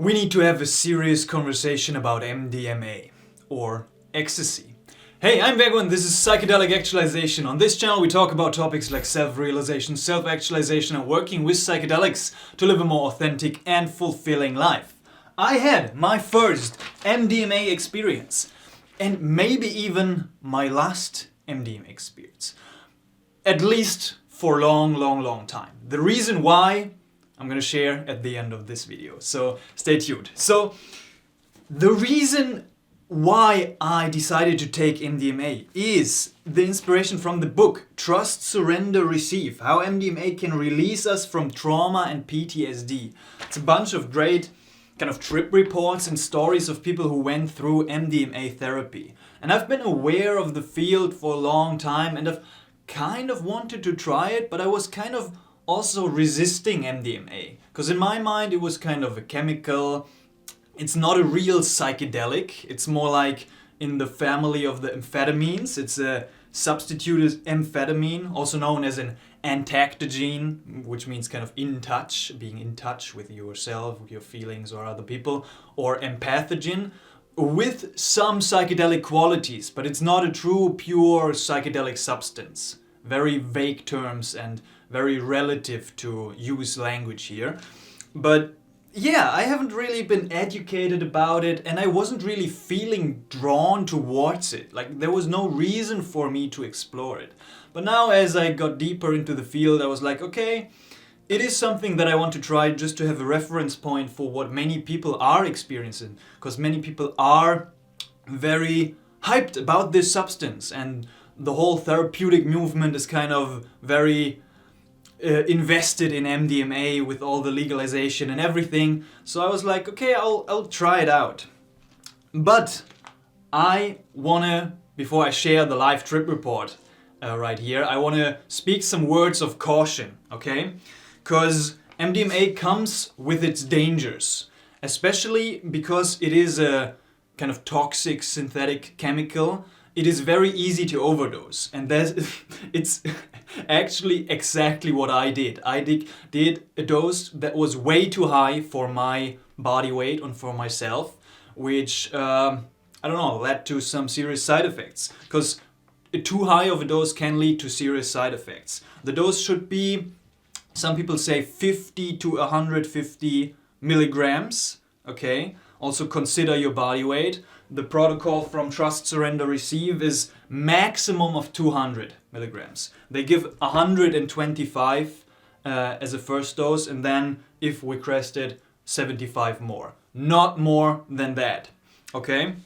We need to have a serious conversation about MDMA, or ecstasy. Hey, I'm Vego and this is Psychedelic Actualization. On this channel we talk about topics like self-realization, self-actualization and working with psychedelics to live a more authentic and fulfilling life. I had my first MDMA experience, and maybe even my last MDMA experience. At least for a long time. The reason why I'm gonna share at the end of this video, so stay tuned. So, the reason why I decided to take MDMA is the inspiration from the book Trust, Surrender, Receive, How MDMA Can Release Us from Trauma and PTSD. It's a bunch of great kind of trip reports and stories of people who went through MDMA therapy. And I've been aware of the field for a long time and I've kind of wanted to try it, but I was kind of also resisting MDMA, because in my mind it was kind of a chemical. It's not a real psychedelic. It's more like in the family of the amphetamines. It's a substituted amphetamine, also known as an entactogen, which means kind of in touch, being in touch with yourself, with your feelings or other people, or empathogen, with some psychedelic qualities, but it's not a true, pure psychedelic substance. Very vague terms and very relative to use language here. But yeah, I haven't really been educated about it and I wasn't really feeling drawn towards it. Like there was no reason for me to explore it. But now as I got deeper into the field, I was like, okay, it is something that I want to try just to have a reference point for what many people are experiencing. Because many people are very hyped about this substance and the whole therapeutic movement is kind of very invested in MDMA with all the legalization and everything. So I was like, okay, I'll try it out. But I wanna, before I share the live trip report right here, I wanna speak some words of caution, okay? Because MDMA comes with its dangers, especially because it is a kind of toxic synthetic chemical. It is very easy to overdose, and it's actually exactly what I did. I did a dose that was way too high for my body weight and for myself, which, I don't know, led to some serious side effects. Because too high of a dose can lead to serious side effects. The dose should be, some people say 50 to 150 milligrams, okay? Also consider your body weight. The protocol from Trust, Surrender, Receive is maximum of 200 milligrams. They give 125 as a first dose, and then, if requested, 75 more. Not more than that, okay?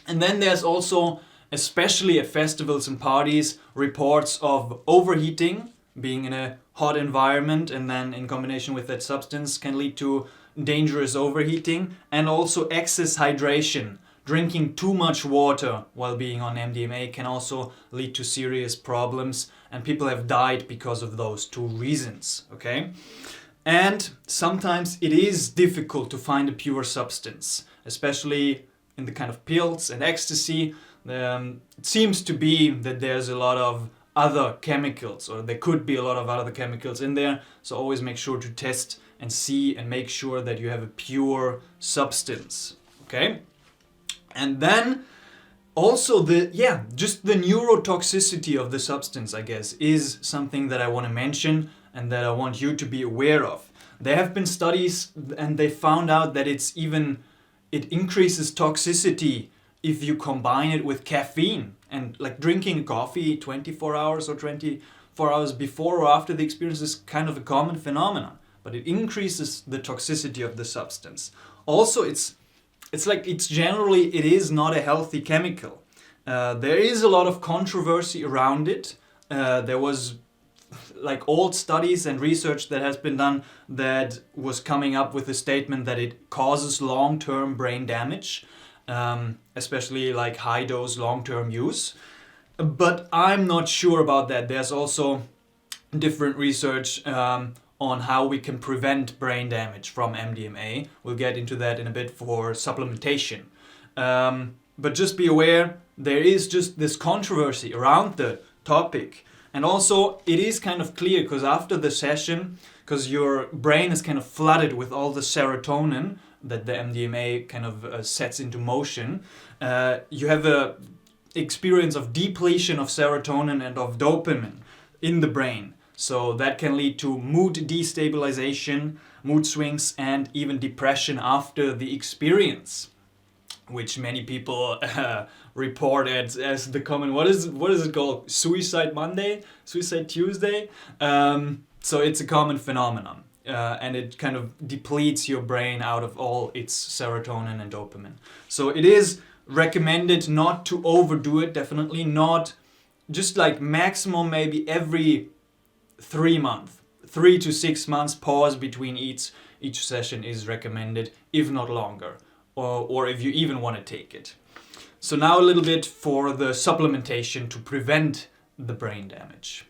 And then there's also, especially at festivals and parties, reports of overheating, being in a hot environment, and then in combination with that substance can lead to dangerous overheating, and also excess hydration. Drinking too much water while being on MDMA can also lead to serious problems, and people have died because of those two reasons, okay? And sometimes it is difficult to find a pure substance, especially in the kind of pills and ecstasy. It seems to be that there's a lot of other chemicals, or there could be a lot of other chemicals in there, so always make sure to test and see and make sure that you have a pure substance, okay? And then also just the neurotoxicity of the substance, I guess, is something that I want to mention and that I want you to be aware of. There have been studies and they found out that it increases toxicity if you combine it with caffeine. And like drinking coffee 24 hours or 24 hours before or after the experience is kind of a common phenomenon, but it increases the toxicity of the substance. Also, it is not a healthy chemical. There is a lot of controversy around it. There was like old studies and research that has been done that was coming up with a statement that it causes long-term brain damage, especially like high dose long-term use. But I'm not sure about that. There's also different research on how we can prevent brain damage from MDMA. We'll get into that in a bit for supplementation. But just be aware, there is just this controversy around the topic. And also, it is kind of clear, because after the session, because your brain is kind of flooded with all the serotonin that the MDMA kind of sets into motion, you have a experience of depletion of serotonin and of dopamine in the brain. So that can lead to mood destabilization, mood swings, and even depression after the experience, which many people report as the common, what is it called? Suicide Monday? Suicide Tuesday? So it's a common phenomenon. And it kind of depletes your brain out of all its serotonin and dopamine. So it is recommended not to overdo it, definitely not, just like maximum maybe every 3 months. 3 to 6 months pause between each session is recommended, if not longer, or if you even want to take it. So now a little bit for the supplementation to prevent the brain damage.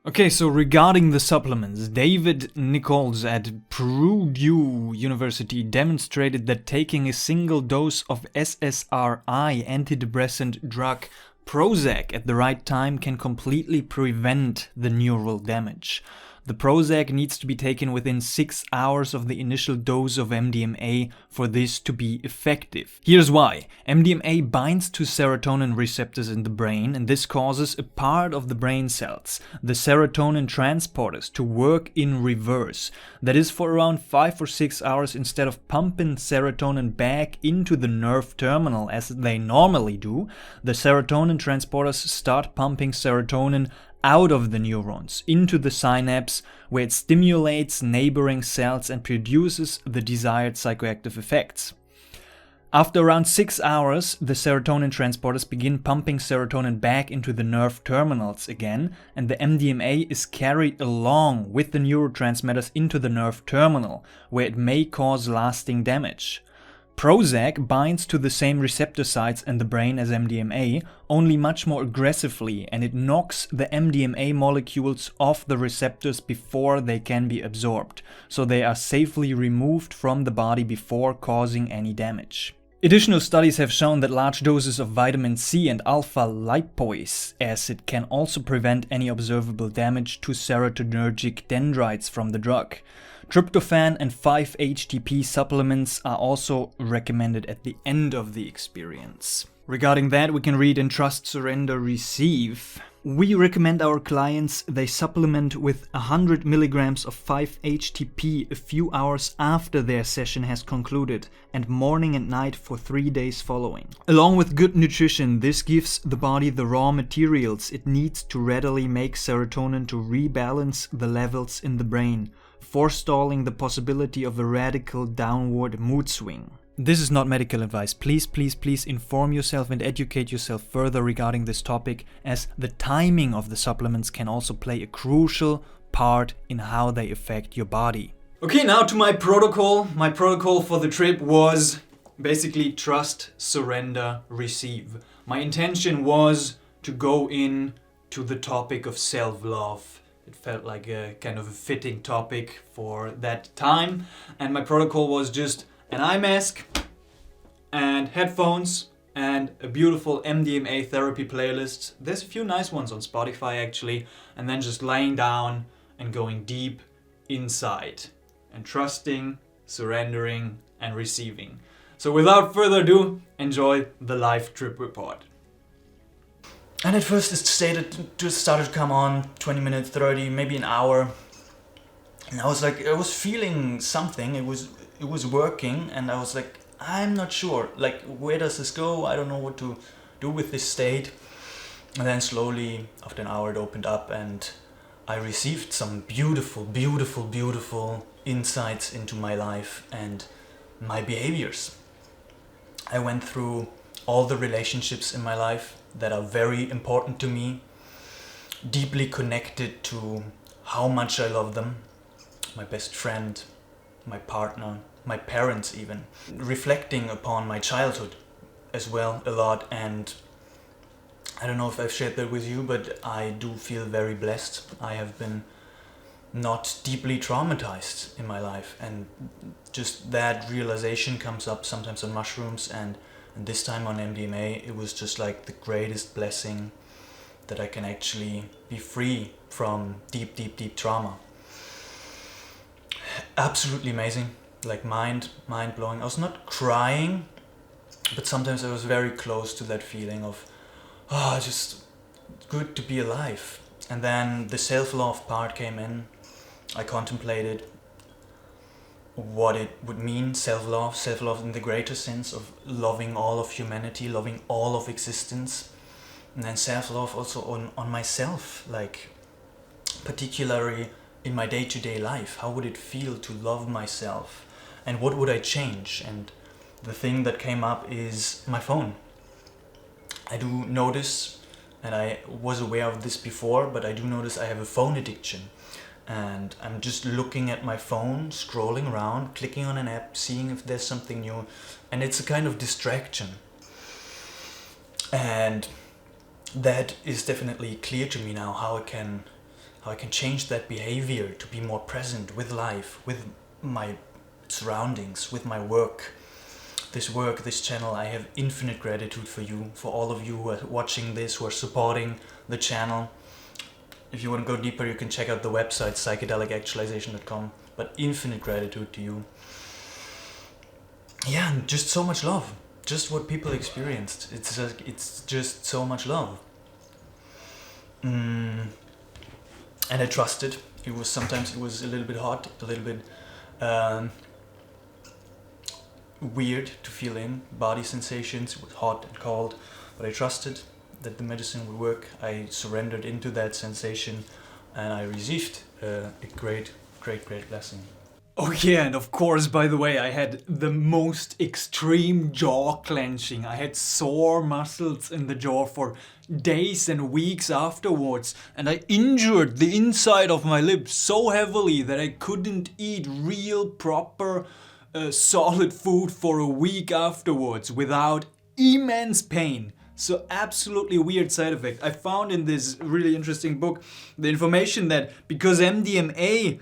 Okay, so regarding the supplements, David Nichols at Purdue University demonstrated that taking a single dose of SSRI antidepressant drug Prozac at the right time can completely prevent the neural damage. The Prozac needs to be taken within 6 hours of the initial dose of MDMA for this to be effective. Here's why. MDMA binds to serotonin receptors in the brain, and this causes a part of the brain cells, the serotonin transporters, to work in reverse. That is, for around 5 or 6 hours, instead of pumping serotonin back into the nerve terminal as they normally do, the serotonin transporters start pumping serotonin out of the neurons, into the synapse, where it stimulates neighboring cells and produces the desired psychoactive effects. After around 6 hours, the serotonin transporters begin pumping serotonin back into the nerve terminals again, and the MDMA is carried along with the neurotransmitters into the nerve terminal, where it may cause lasting damage. Prozac binds to the same receptor sites in the brain as MDMA, only much more aggressively, and it knocks the MDMA molecules off the receptors before they can be absorbed, so they are safely removed from the body before causing any damage. Additional studies have shown that large doses of vitamin C and alpha-lipoic acid can also prevent any observable damage to serotonergic dendrites from the drug. Tryptophan and 5-HTP supplements are also recommended at the end of the experience. Regarding that, we can read in Trust, Surrender, Receive. We recommend our clients they supplement with 100 milligrams of 5-HTP a few hours after their session has concluded, and morning and night for 3 days following. Along with good nutrition, this gives the body the raw materials it needs to readily make serotonin to rebalance the levels in the brain, forestalling the possibility of a radical downward mood swing. This is not medical advice. Please inform yourself and educate yourself further regarding this topic, as the timing of the supplements can also play a crucial part in how they affect your body. Okay, now to my protocol. My protocol for the trip was basically trust, surrender, receive. My intention was to go in to the topic of self-love. It felt like a kind of a fitting topic for that time, and my protocol was just an eye mask and headphones and a beautiful MDMA therapy playlist. There's a few nice ones on Spotify actually, and then just laying down and going deep inside and trusting, surrendering and receiving. So without further ado, enjoy the live trip report. And at first it started to come on 20 minutes, 30, maybe an hour. And I was feeling something. It was working, and I was like, I'm not sure. Like, where does this go? I don't know what to do with this state. And then slowly, after an hour, it opened up, and I received some beautiful, beautiful, beautiful insights into my life and my behaviors. I went through all the relationships in my life that are very important to me, deeply connected to how much I love them, my best friend, my partner, my parents even, reflecting upon my childhood as well a lot. And I don't know if I've shared that with you, but I do feel very blessed. I have been not deeply traumatized in my life, and just that realization comes up sometimes on mushrooms, and this time on MDMA. It was just like the greatest blessing that I can actually be free from deep trauma. Absolutely amazing. like mind-blowing. I was not crying, but sometimes I was very close to that feeling of, just good to be alive. And then the self-love part came in. I contemplated what it would mean, self-love in the greater sense of loving all of humanity, loving all of existence. And then self-love also on myself, like particularly in my day-to-day life. How would it feel to love myself? And what would I change? And the thing that came up is my phone. I do notice, and I was aware of this before, but I do notice I have a phone addiction. And I'm just looking at my phone, scrolling around, clicking on an app, seeing if there's something new. And it's a kind of distraction. And that is definitely clear to me now, how I can change that behavior to be more present with life, with my surroundings, with my work. This channel, I have infinite gratitude for you, for all of you who are watching this, who are supporting the channel. If you want to go deeper, you can check out the website psychedelicactualization.com, but infinite gratitude to you. Yeah, and just so much love. Just what people experienced. It's just so much love. And I trusted. Sometimes it was a little bit hot, a little bit weird to feel in, body sensations. It was hot and cold, but I trusted that the medicine would work. I surrendered into that sensation, and I received a great blessing. Oh yeah, and of course, by the way, I had the most extreme jaw clenching. I had sore muscles in the jaw for days and weeks afterwards, and I injured the inside of my lip so heavily that I couldn't eat real proper solid food for a week afterwards without immense pain. So absolutely weird side effect. I found in this really interesting book the information that because MDMA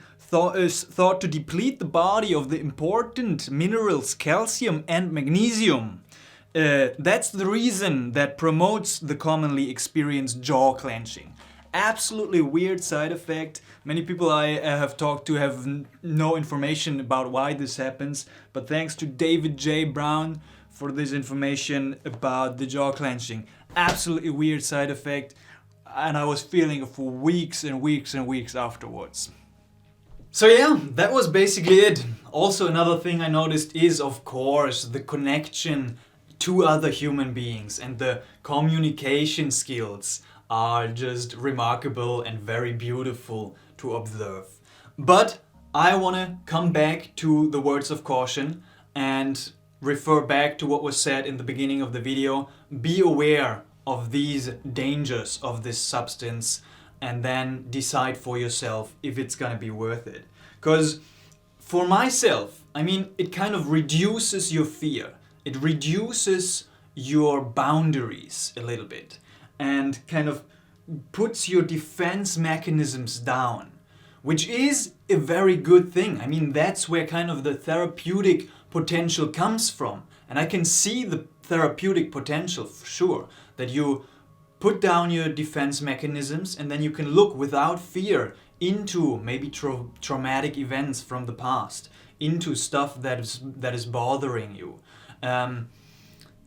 is thought to deplete the body of the important minerals calcium and magnesium, that's the reason that promotes the commonly experienced jaw clenching. Absolutely weird side effect. Many people I have talked to have no information about why this happens, but thanks to David J. Brown for this information about the jaw clenching. Absolutely weird side effect, and I was feeling it for weeks and weeks and weeks afterwards. So yeah, that was basically it. Also, another thing I noticed is, of course, the connection to other human beings, and the communication skills are just remarkable and very beautiful to observe. But I want to come back to the words of caution and refer back to what was said in the beginning of the video. Be aware of these dangers of this substance, and then decide for yourself if it's gonna be worth it. Because for myself, I mean, it kind of reduces your fear. It reduces your boundaries a little bit and kind of puts your defense mechanisms down, which is a very good thing. I mean, that's where kind of the therapeutic potential comes from. And I can see the therapeutic potential for sure, that you put down your defense mechanisms and then you can look without fear into maybe traumatic events from the past, into stuff that is bothering you. And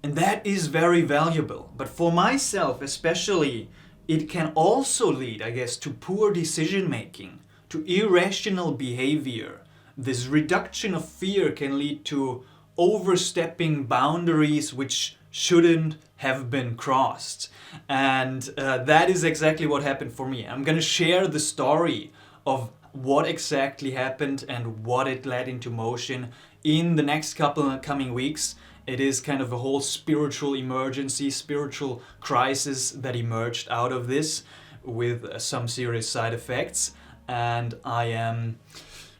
that is very valuable. But for myself especially, it can also lead, I guess, to poor decision making, to irrational behavior. This reduction of fear can lead to overstepping boundaries which shouldn't have been crossed. And that is exactly what happened for me. I'm gonna share the story of what exactly happened and what it led into motion in the next couple of coming weeks. It is kind of a whole spiritual emergency, spiritual crisis that emerged out of this with some serious side effects. And I am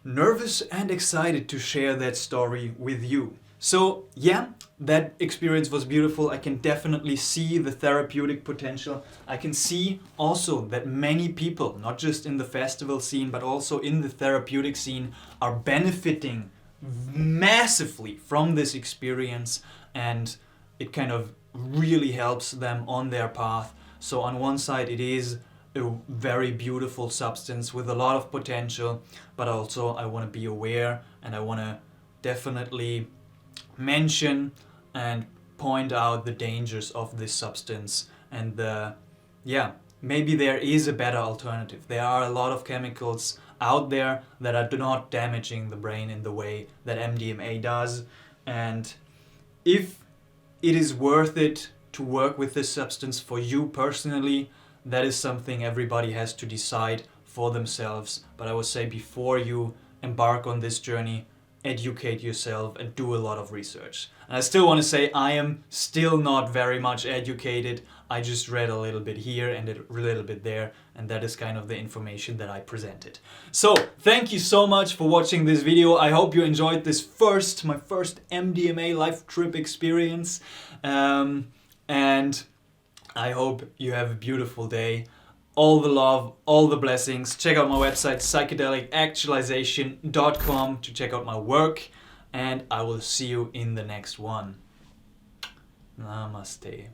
nervous and excited to share that story with you. So yeah, that experience was beautiful. I can definitely see the therapeutic potential. I can see also that many people, not just in the festival scene, but also in the therapeutic scene, are benefiting massively from this experience, and it kind of really helps them on their path. So on one side it is a very beautiful substance with a lot of potential, but also I want to be aware and I want to definitely mention and point out the dangers of this substance, and maybe there is a better alternative. There are a lot of chemicals out there that are not damaging the brain in the way that MDMA does, and if it is worth it to work with this substance for you personally, that is something everybody has to decide for themselves. But I would say, before you embark on this journey, educate yourself and do a lot of research. And I still want to say, I am still not very much educated. I just read a little bit here and a little bit there, and that is kind of the information that I presented. So thank you so much for watching this video. I hope you enjoyed this my first MDMA life trip experience, and I hope you have a beautiful day. All the love, all the blessings. Check out my website, psychedelicactualization.com, to check out my work, and I will see you in the next one. Namaste.